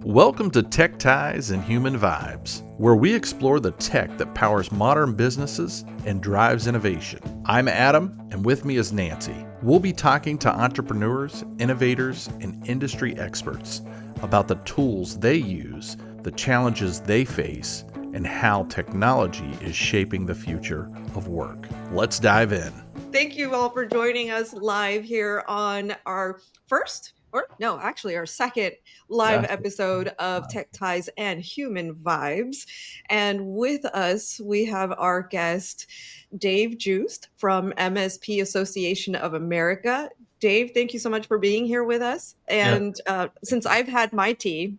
Welcome to Tech Ties and Human Vibes, where we explore the tech that powers modern businesses and drives innovation. I'm Adam, and with me is Nancy. We'll be talking to entrepreneurs, innovators, and industry experts about the tools they use, the challenges they face, and how technology is shaping the future of work. Let's dive in. Thank you all for joining us live here on our our second live episode of Tech Ties and Human Vibes. And with us, we have our guest, Dave Jooste from MSP Association of America. Dave, thank you so much for being here with us. And since I've had my tea,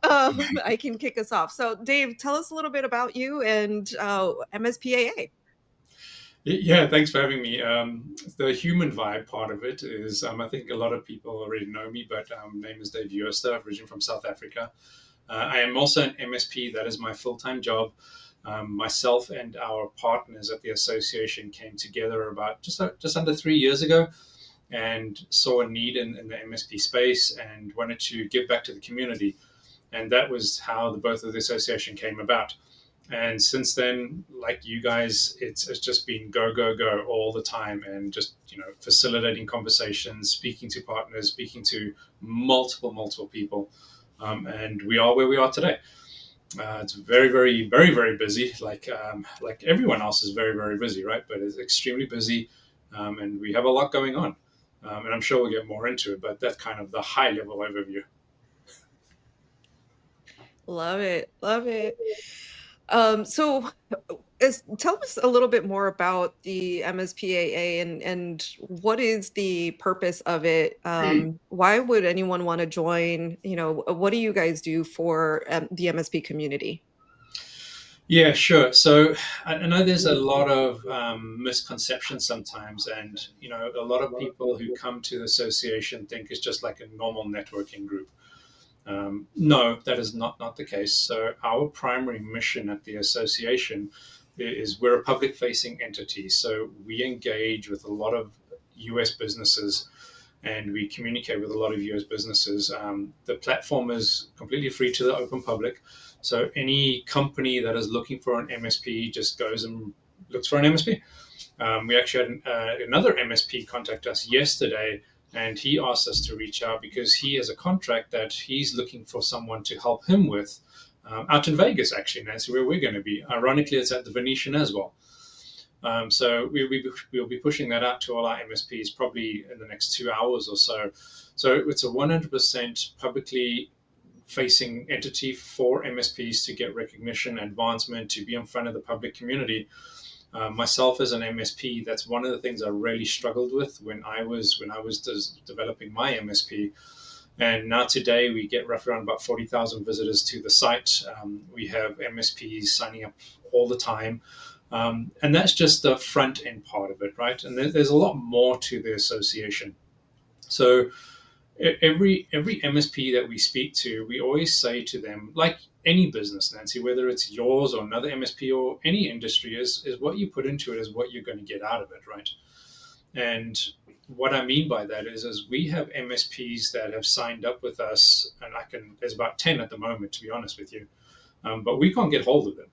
I can kick us off. So, Dave, tell us a little bit about you and MSPAA. Yeah, thanks for having me. The human vibe part of it is, I think a lot of people already know me, but name is Dave Jooste, originally from South Africa. I am also an MSP. That is my full-time job. Myself and our partners at the association came together about just under 3 years ago and saw a need in the MSP space and wanted to give back to the community. And that was how the both of the association came about. And since then, like you guys, it's just been go, go, go all the time, and just facilitating conversations, speaking to partners, speaking to multiple people, and we are where we are today. It's very, very, very, very busy. Like everyone else is very, very busy, right? But it's extremely busy, and we have a lot going on, and I'm sure we'll get more into it. But that's kind of the high level overview. Love it. Love it. So tell us a little bit more about the MSPAA and what is the purpose of it? Why would anyone want to join? What do you guys do for the MSP community? Yeah, sure. So I know there's a lot of misconceptions sometimes, and a lot of people who come to the association think it's just like a normal networking group. No, that is not the case. So our primary mission at the association is we're a public-facing entity. So we engage with a lot of U.S. businesses, and we communicate with a lot of U.S. businesses. The platform is completely free to the open public. So any company that is looking for an MSP just goes and looks for an MSP. We actually had another MSP contact us yesterday, and he asked us to reach out because he has a contract that he's looking for someone to help him with out in Vegas, actually, Nancy, where we're going to be. Ironically, it's at the Venetian as well. So we'll be pushing that out to all our MSPs probably in the next 2 hours or so. So it's a 100% publicly facing entity for MSPs to get recognition, advancement, to be in front of the public community. Myself as an MSP, that's one of the things I really struggled with when I was developing my MSP. And now today we get roughly around about 40,000 visitors to the site. We have MSPs signing up all the time. And that's just the front end part of it, right? And there's a lot more to the association. So every MSP that we speak to, we always say to them, like any business, Nancy, whether it's yours or another MSP or any industry, is what you put into it is what you're going to get out of it, right? And what I mean by that is we have MSPs that have signed up with us, and there's about 10 at the moment, to be honest with you, but we can't get hold of them.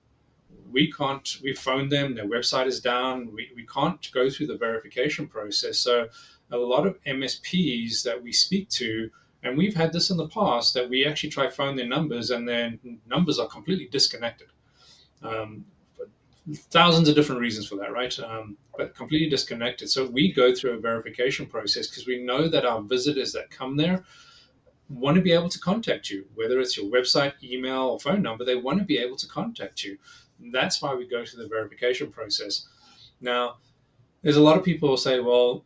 We phoned them, their website is down, we can't go through the verification process. So a lot of MSPs that we speak to, and we've had this in the past, that we actually try to phone their numbers and their numbers are completely disconnected. Thousands of different reasons for that, right? But completely disconnected. So we go through a verification process because we know that our visitors that come there want to be able to contact you, whether it's your website, email, or phone number. They want to be able to contact you. That's why we go through the verification process. Now, there's a lot of people who say, well,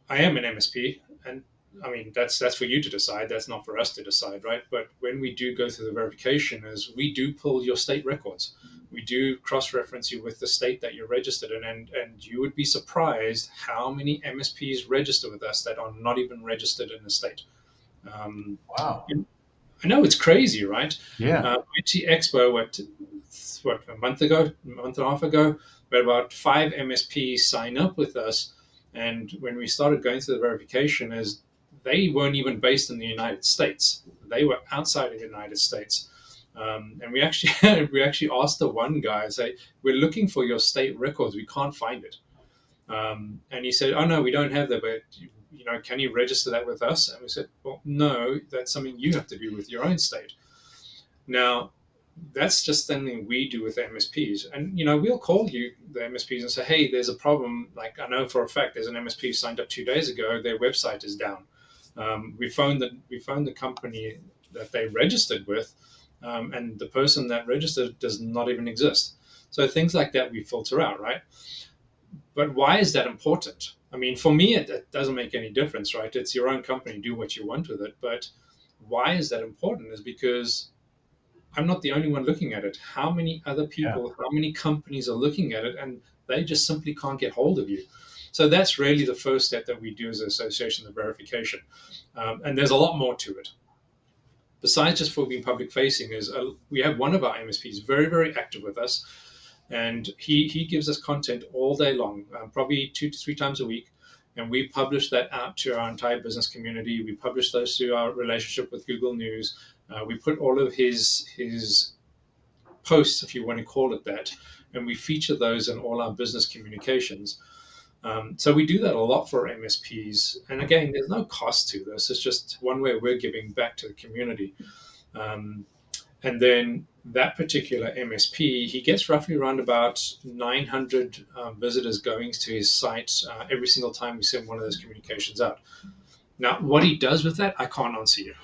I am an MSP, and I mean, that's for you to decide. That's not for us to decide, right? But when we do go through the verification, is we do pull your state records. We do cross-reference you with the state that you're registered in, and you would be surprised how many MSPs register with us that are not even registered in the state. Wow. I know it's crazy, right? Yeah. IT Expo, a month and a half ago, we had about 5 MSPs sign up with us. And when we started going through the verification, they weren't even based in the United States. They were outside of the United States. And we actually we actually asked the one guy, say, we're looking for your state records. We can't find it. And he said, oh, no, we don't have that, but can you register that with us? And we said, well, no, that's something you have to do with your own state. Now, that's just something we do with MSPs. And, we'll call you, the MSPs, and say, hey, there's a problem. Like, I know for a fact there's an MSP who signed up 2 days ago. Their website is down. We phoned the company that they registered with, and the person that registered does not even exist. So things like that we filter out, right? But why is that important? I mean, for me, it doesn't make any difference, right? It's your own company, do what you want with it. But why is that important is because I'm not the only one looking at it. How many other people, how many companies are looking at it, and they just simply can't get hold of you? So that's really the first step that we do as an association, the verification. And there's a lot more to it. Besides just for being public facing, we have one of our MSPs very, very active with us. And he gives us content all day long, probably 2 to 3 times a week. And we publish that out to our entire business community. We publish those through our relationship with Google News. We put all of his posts, if you want to call it that, and we feature those in all our business communications. So we do that a lot for MSPs. And again, there's no cost to this. It's just one way we're giving back to the community. And then that particular MSP, he gets roughly around about 900 visitors going to his site every single time we send one of those communications out. Now, what he does with that, I can't answer you.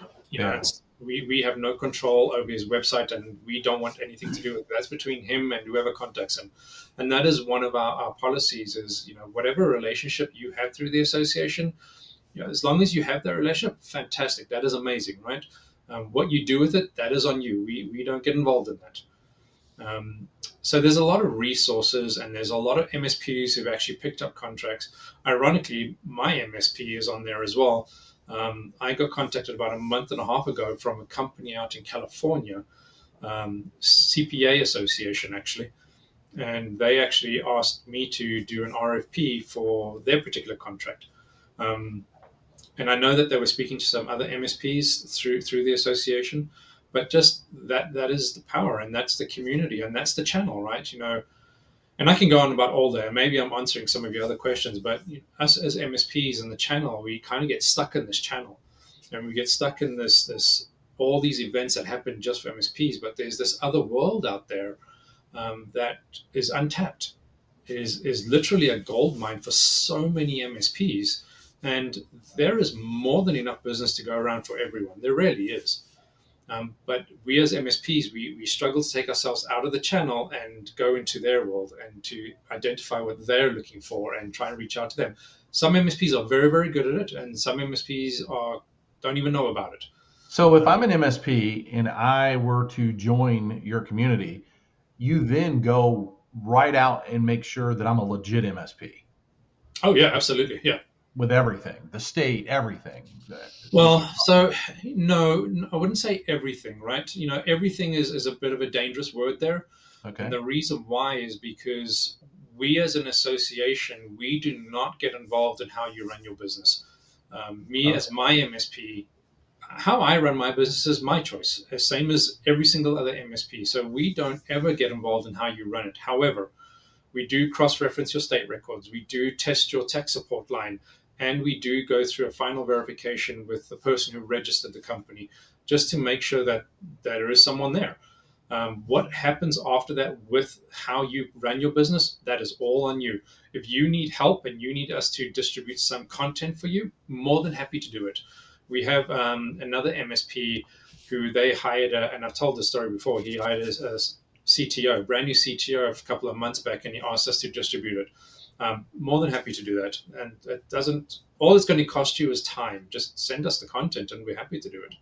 We have no control over his website, and we don't want anything to do with it. That's between him and whoever contacts him. And that is one of our policies is, whatever relationship you have through the association, as long as you have that relationship, fantastic. That is amazing, right? What you do with it, that is on you. We don't get involved in that. So there's a lot of resources, and there's a lot of MSPs who've actually picked up contracts. Ironically, my MSP is on there as well. I got contacted about a month and a half ago from a company out in California, CPA Association, actually. And they actually asked me to do an RFP for their particular contract. And I know that they were speaking to some other MSPs through the association, but just that is the power, and that's the community, and that's the channel, right? And I can go on about all day. Maybe I'm answering some of your other questions, but us as MSPs in the channel, we kind of get stuck in this channel, and we get stuck in this all these events that happen just for MSPs. But there's this other world out there that is untapped. It is literally a gold mine for so many MSPs. And there is more than enough business to go around for everyone. There really is. But we as MSPs, we struggle to take ourselves out of the channel and go into their world and to identify what they're looking for and try and reach out to them. Some MSPs are very, very good at it, and some MSPs don't even know about it. So if I'm an MSP and I were to join your community, you then go right out and make sure that I'm a legit MSP. Oh, yeah, absolutely. Yeah. With everything, the state, everything. Well, so no, I wouldn't say everything, right? Everything is a bit of a dangerous word there. Okay. And the reason why is because we as an association, we do not get involved in how you run your business. As my MSP, how I run my business is my choice, same as every single other MSP. So we don't ever get involved in how you run it. However, we do cross-reference your state records. We do test your tech support line. And we do go through a final verification with the person who registered the company just to make sure that there is someone there. What happens after that with how you run your business, that is all on you. If you need help and you need us to distribute some content for you, more than happy to do it. We have another MSP who they hired, and I've told this story before, he hired a CTO, brand new CTO a couple of months back, and he asked us to distribute it. More than happy to do that. And it doesn't, all it's going to cost you is time. Just send us the content and we're happy to do it.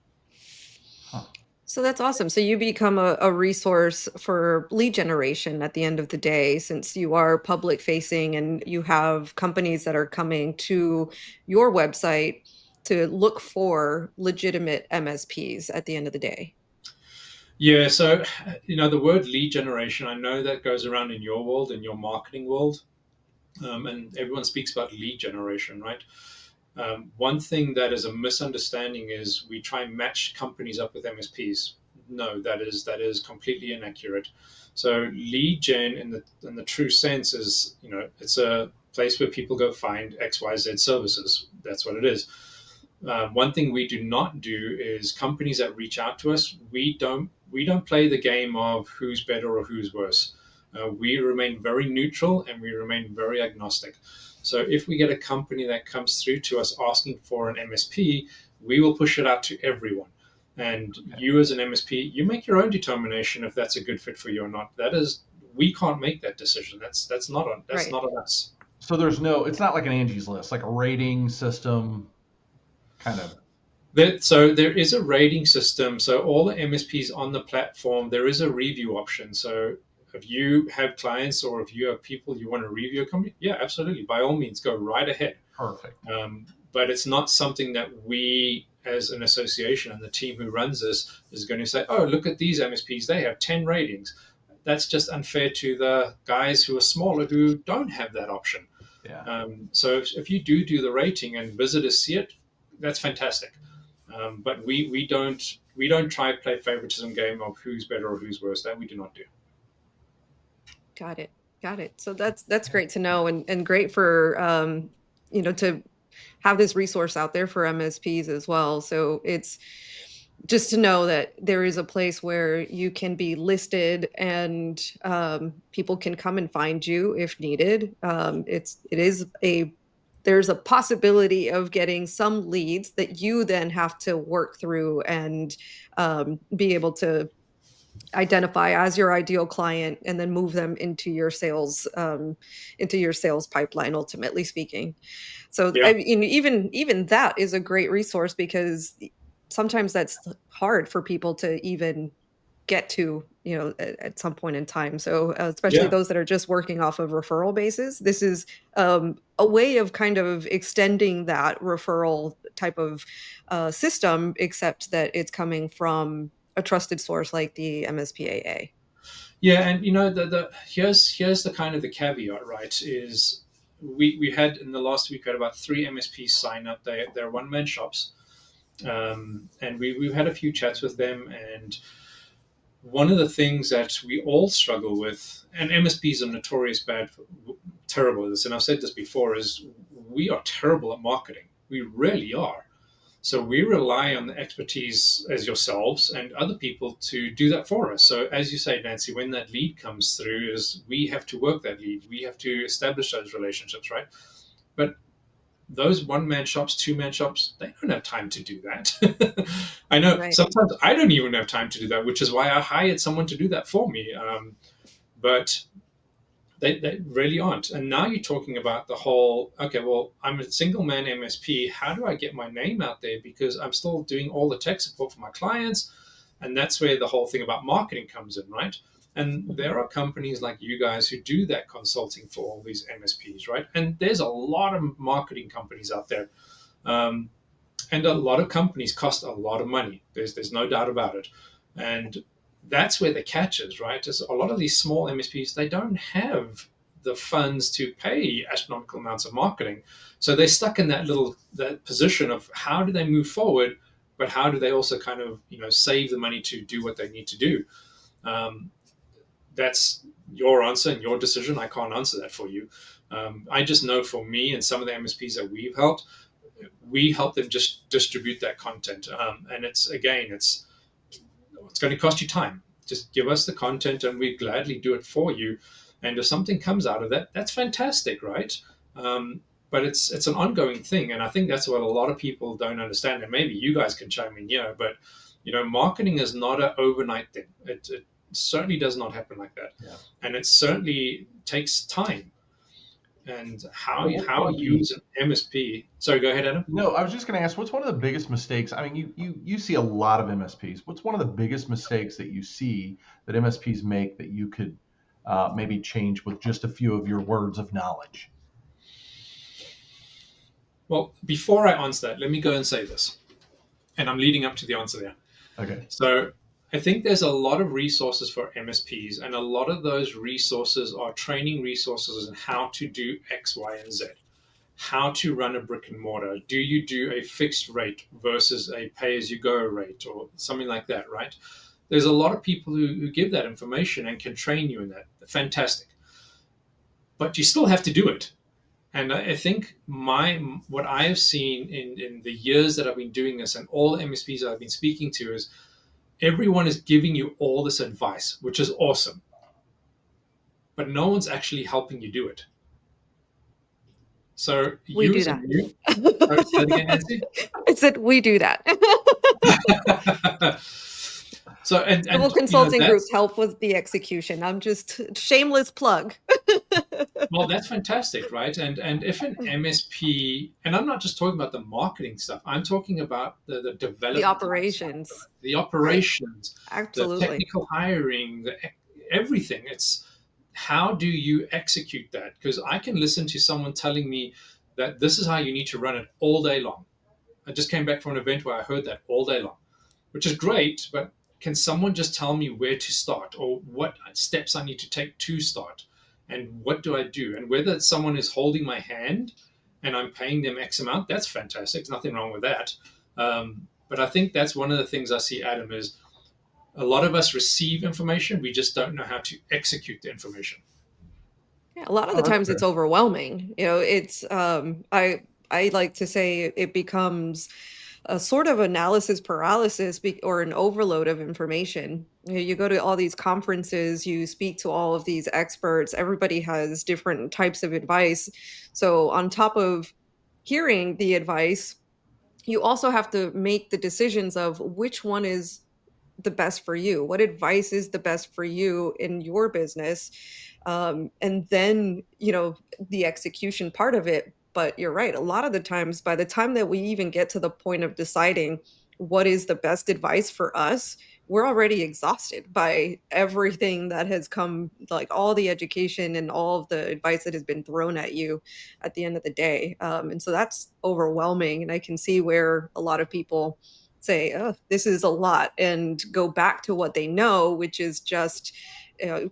Huh. So that's awesome. So you become a resource for lead generation at the end of the day, since you are public facing and you have companies that are coming to your website to look for legitimate MSPs at the end of the day. Yeah, so, the word lead generation, I know that goes around in your world, in your marketing world. And everyone speaks about lead generation, right? One thing that is a misunderstanding is we try and match companies up with MSPs. No, that is completely inaccurate. So lead gen in the true sense is, it's a place where people go find XYZ services. That's what it is. One thing we do not do is companies that reach out to us. We don't play the game of who's better or who's worse. We remain very neutral and we remain very agnostic. So if we get a company that comes through to us asking for an MSP, we will push it out to everyone. And you as an MSP, you make your own determination if that's a good fit for you or not. We can't make that decision. That's not on Right. us. So it's not like an Angie's List, like a rating system kind of. So there is a rating system. So all the MSPs on the platform, there is a review option. So if you have clients or if you have people you want to review a company, yeah, absolutely. By all means, go right ahead. Perfect. But it's not something that we as an association and the team who runs this is going to say, oh, look at these MSPs. They have 10 ratings. That's just unfair to the guys who are smaller who don't have that option. Yeah. So if you do the rating and visitors see it, that's fantastic. But we don't try to play favoritism game of who's better or who's worse. That we do not do. Got it. So that's great to know, and great for to have this resource out there for MSPs as well. So it's just to know that there is a place where you can be listed and people can come and find you if needed. There's a possibility of getting some leads that you then have to work through and be able to identify as your ideal client and then move them into your sales pipeline, ultimately speaking. So Yeah. even that is a great resource, because sometimes that's hard for people to even get to, at some point in time. So especially those that are just working off of referral basis, this is a way of kind of extending that referral type of system, except that it's coming from a trusted source like the MSPAA. Yeah, and here's the kind of the caveat, right? Is we had in the last week we had about 3 MSPs sign up. They're one man shops, and we've had a few chats with them. And one of the things that we all struggle with, and MSPs are notorious terrible at this, and I've said this before, is we are terrible at marketing. We really are. So we rely on the expertise as yourselves and other people to do that for us. So as you say, Nancy, when that lead comes through, is we have to work that lead. We have to establish those relationships, right? But those one-man shops, two-man shops, they don't have time to do that. I know sometimes I don't even have time to do that, which is why I hired someone to do that for me. But they really aren't. And now you're talking about the whole, okay, well, I'm a single man MSP. How do I get my name out there? Because I'm still doing all the tech support for my clients. And that's where the whole thing about marketing comes in, right? And there are companies like you guys who do that consulting for all these MSPs, right? And there's a lot of marketing companies out there. And a lot of companies cost a lot of money. There's no doubt about it. And that's where the catch is, right? Is a lot of these small MSPs, they don't have the funds to pay astronomical amounts of marketing. So they're stuck in that position of how do they move forward, but how do they also kind of, save the money to do what they need to do? That's your answer and your decision. I can't answer that for you. I just know for me and some of the MSPs that we've helped, we help them just distribute that content. And it's going to cost you time. Just give us the content and we gladly do it for you. And if something comes out of that, that's fantastic, right? But it's an ongoing thing. And I think that's what a lot of people don't understand. And maybe you guys can chime in here, but marketing is not an overnight thing. It certainly does not happen like that. Yeah. And it certainly takes time. And how you as an MSP. Sorry, go ahead, Adam. No, I was just going to ask, what's one of the biggest mistakes? I mean, you see a lot of MSPs. What's one of the biggest mistakes that you see that MSPs make that you could maybe change with just a few of your words of knowledge? Well, before I answer that, let me go and say this. And I'm leading up to the answer there. Okay. So I think there's a lot of resources for MSPs, and a lot of those resources are training resources on how to do X, Y, and Z. how to run a brick and mortar. Do you do a fixed rate versus a pay-as-you-go rate or something like that, right? There's a lot of people who give that information and can train you in that. Fantastic. But you still have to do it. And I think what I have seen in the years that I've been doing this and all the MSPs that I've been speaking to is everyone is giving you all this advice, which is awesome. But no one's actually helping you do it. So We you do as a that. new, sorry, say that again, Nancy. I said we do that. So Civil consulting groups help with the execution. I'm just shameless plug. well, that's fantastic, right? And if an MSP, and I'm not just talking about the marketing stuff, I'm talking about the development, the operations, the operations, right? the Absolutely. technical hiring, everything. It's how do you execute that? Because I can listen to someone telling me that this is how you need to run it all day long. I just came back from an event where I heard that all day long, which is great, but can someone just tell me where to start or what steps I need to take to start? And what do I do? And whether someone is holding my hand and I'm paying them X amount, that's fantastic. There's nothing wrong with that. But I think that's one of the things I see, Adam, is a lot of us receive information. We just don't know how to execute the information. Yeah, a lot of the times it's overwhelming. It's I like to say it becomes a sort of analysis paralysis or an overload of information. You go to all these conferences, you speak to all of these experts, everybody has different types of advice. So on top of hearing the advice, you also have to make the decisions of which one is the best for you. What advice is the best for you in your business? And then, the execution part of it. But you're right. A lot of the times, by the time that we even get to the point of deciding what is the best advice for us, we're already exhausted by everything that has come, like all the education and all of the advice that has been thrown at you at the end of the day. And so that's overwhelming. And I can see where a lot of people say, oh, this is a lot, and go back to what they know, which is just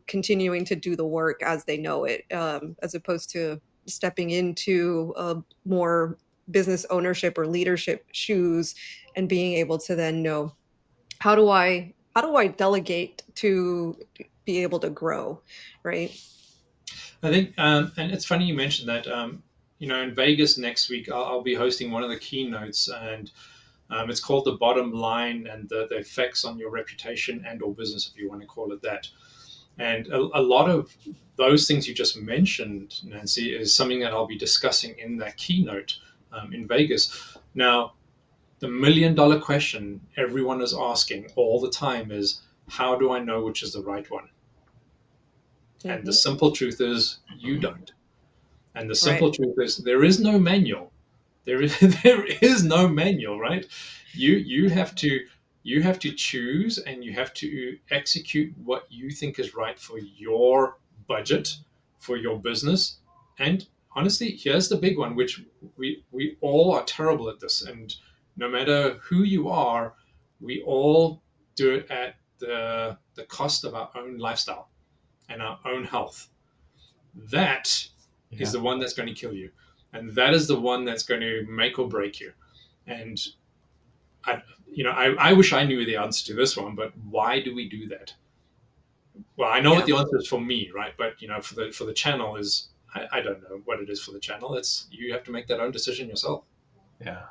continuing to do the work as they know it, as opposed to stepping into more business ownership or leadership shoes and being able to then know, how do I delegate to be able to grow, right? I think, and it's funny you mentioned that. In Vegas next week, I'll be hosting one of the keynotes, and it's called The Bottom Line and the effects on your reputation and or business, if you want to call it that. And a lot of those things you just mentioned, Nancy, is something that I'll be discussing in that keynote in Vegas. Now, the $1 million question everyone is asking all the time is, how do I know which is the right one? Mm-hmm. And the simple truth is, you don't. And the simple truth is, there is no manual. There is no manual, right? You have to choose, and you have to execute what you think is right for your budget, for your business. And honestly, here's the big one, which we all are terrible at this. And no matter who you are, we all do it at the cost of our own lifestyle and our own health. That is the one that's going to kill you. And that is the one that's going to make or break you. And I wish I knew the answer to this one, but why do we do that? Well, I know what the answer is for me, right? But for the channel is, I don't know what it is for the channel. It's, you have to make that own decision yourself. Yeah.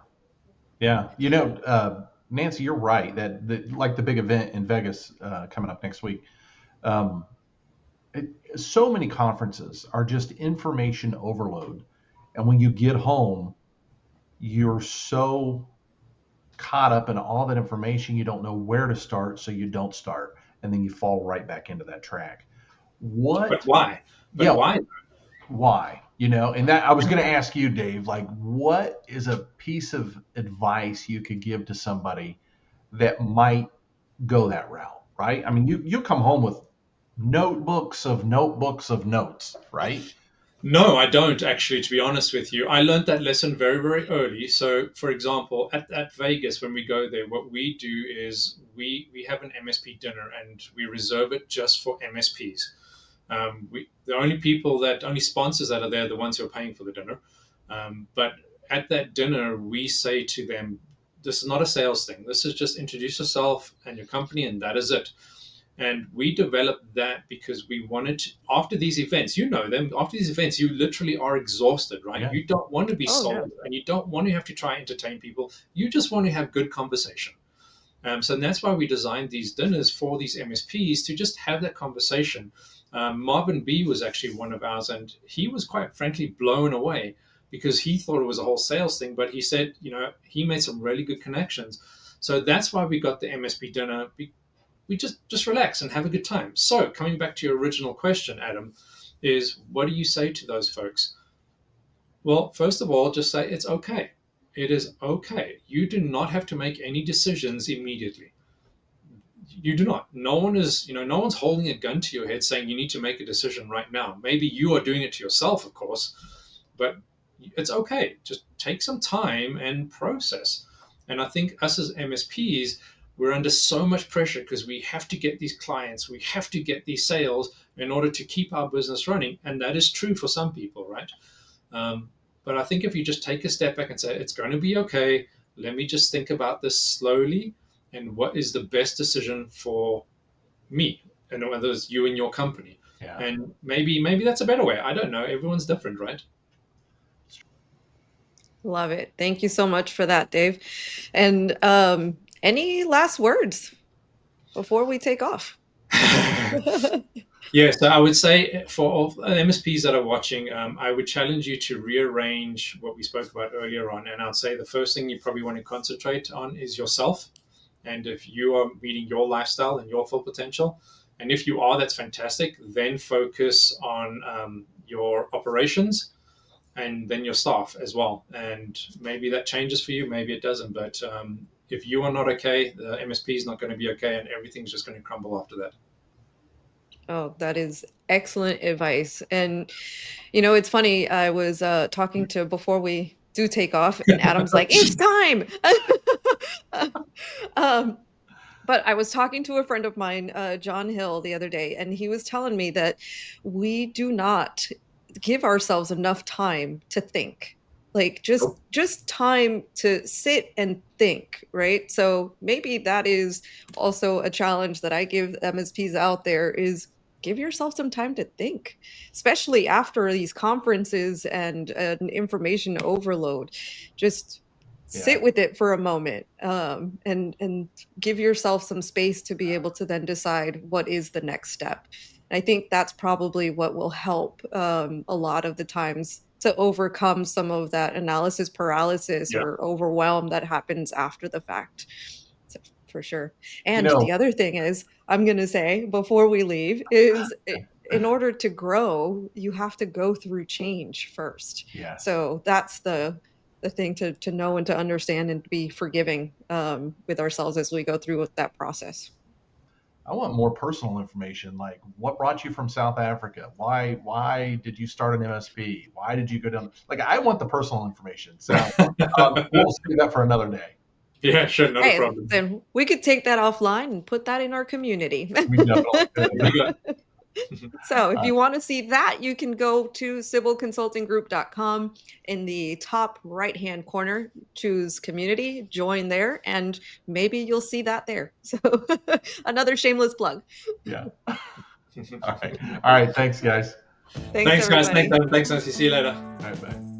Nancy, you're right that like the big event in Vegas coming up next week. So many conferences are just information overload. And when you get home, you're so caught up in all that information, you don't know where to start, so you don't start. And then you fall right back into that track. But why? Why? Why? And that I was going to ask you, Dave, like, what is a piece of advice you could give to somebody that might go that route, right? I mean, you come home with notebooks of notes, right? No, I don't actually, to be honest with you. I learned that lesson very, very early. So, for example, at Vegas, when we go there, what we do is we have an MSP dinner, and we reserve it just for MSPs. The only sponsors that are there are the ones who are paying for the dinner. But at that dinner, we say to them, this is not a sales thing. This is just introduce yourself and your company, and that is it. And we developed that because we wanted to, after these events, you know them, after these events, you literally are exhausted, right? Yeah. You don't want to be Oh, yeah. sold and you don't want to have to try and entertain people. You just want to have good conversation. So that's why we designed these dinners for these MSPs to just have that conversation. Marvin B was actually one of ours, and he was quite frankly blown away because he thought it was a whole sales thing, but he said, he made some really good connections. So that's why we got the MSP dinner. We just relax and have a good time. So coming back to your original question, Adam, is what do you say to those folks? Well, first of all, just say it's okay. It is okay. You do not have to make any decisions immediately. You do not. No one is, no one's holding a gun to your head saying you need to make a decision right now. Maybe you are doing it to yourself, of course, but it's okay. Just take some time and process. And I think us as MSPs, we're under so much pressure because we have to get these clients, we have to get these sales in order to keep our business running. And that is true for some people, right? But I think if you just take a step back and say, it's going to be okay, let me just think about this slowly and what is the best decision for me and whether it's you and your company. Yeah. And maybe that's a better way. I don't know. Everyone's different, right? Love it. Thank you so much for that, Dave. And any last words before we take off? Yeah, so I would say for all MSPs that are watching, I would challenge you to rearrange what we spoke about earlier on. And I'd say the first thing you probably want to concentrate on is yourself. And if you are meeting your lifestyle and your full potential, and if you are, that's fantastic. Then focus on your operations and then your staff as well. And maybe that changes for you, maybe it doesn't. But if you are not okay, the MSP is not going to be okay, and everything's just going to crumble after that. Oh, that is excellent advice. And, it's funny. I was talking to before we do take off, and Adam's like, it's time. um, but I was talking to a friend of mine, John Hill, the other day, and he was telling me that we do not give ourselves enough time to think. Like just time to sit and think, right? So maybe that is also a challenge that I give MSPs out there is give yourself some time to think, especially after these conferences and an information overload. Just sit with it for a moment, and give yourself some space to be able to then decide what is the next step. And I think that's probably what will help a lot of the times to overcome some of that analysis paralysis or overwhelm that happens after the fact. So, for sure. And the other thing is, I'm going to say before we leave is in order to grow, you have to go through change first. Yes. So that's the thing to know and to understand and to be forgiving with ourselves as we go through with that process. I want more personal information, like what brought you from South Africa? Why did you start an MSP? Why did you go down? Like, I want the personal information. So we'll save that for another day. Yeah, sure, not a problem. Then we could take that offline and put that in our community. We definitely could. So if you want to see that, you can go to civilconsultinggroup.com. In the top right-hand corner, choose community, join there, and maybe you'll see that there. So another shameless plug. Yeah. All right. Thanks, guys. Thanks, guys. Everybody. Thanks, Nancy. See you later. All right, bye.